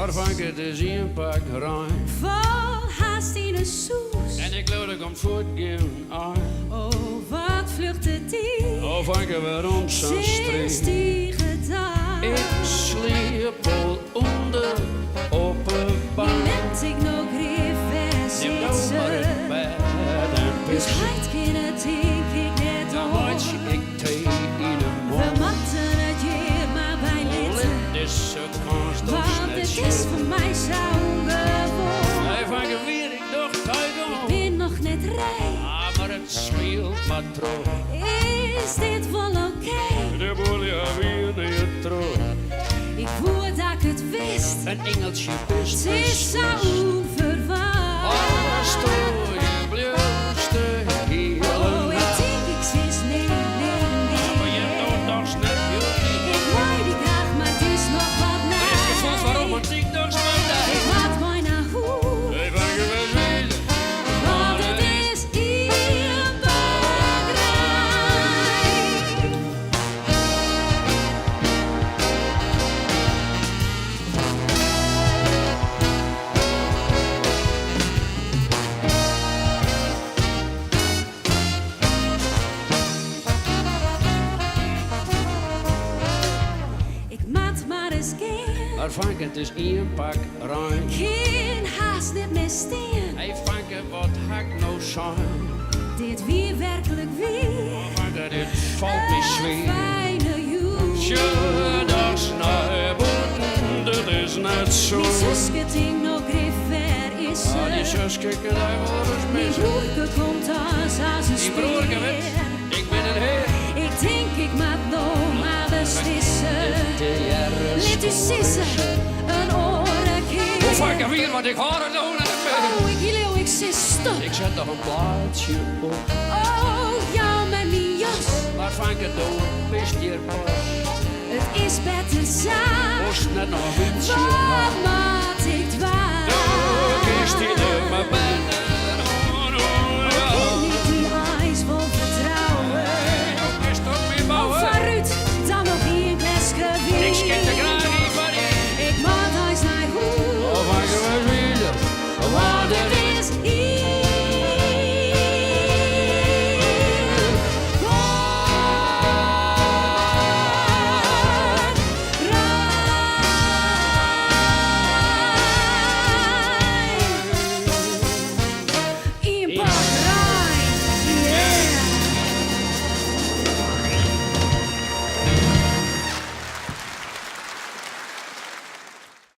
Waarvan ik het is een pak ruim. Vol haast in een soes. En ik geloof dat ik om voortgaan aan. Oh, wat vluchtte die? Of ik er weer om zo'n Sinds streek. die gedaan. Ik sliep al onder op een bank. Net ik nog rivers Je nou maar het bed en Dus pis. heid kind denk ik net Dan om. moet ik thee in de We mond. moeten het hier maar bij litten. Dit is zo kans Want net het is voor mij zo gewoon. Hij vangt weer, ik dacht tijd Ik om. ben nog net rij. Ah, maar het speelt maar trouw. Is dit wel oké? De boel ja weer niet trouw. Ik voel dat ik het wist. Een engeltje best Het is zo onverwacht. Alles door je blauwste hele Oh, ik nacht. denk ik zie nee, nee, Maar je nee. doet nog net heel Ik wou die graag, maar het is nog wat Er is gevoeld nee. waarom het ik nog zo Ik laat mooi naar hoe. Hij vangt weer weer. Want het is hier een bakkerij. Ik maat maar eens keer. Waarvan ik het is één pak ruim. Geen haast niet meer steen. Hij vangt wat hak nou zijn. Dit wie werkelijk weer. Maar dat het valt niet Een zwaar. fijne joel. Tje, dat is naar boven, dat is net zo. Mijn zuske ding nog ver is Ah, die ze. zus kijkt daar wel eens Mijn mee. broerke komt als een Die broerke weet, speer. ik ben een heer. Ik denk ik maak nog maar beslissen. Let u sissen, een orenkeer. Hoe vaak ik weer, want ik hoor het nou naar de Oh, ik leeuw, ik zit stop. Ik zet nog een plaatje op. Oh, jou met mijn jas. Waarvan ik het door, wist je pas. Het is beter samen. Moest net nog een windje. Wat maat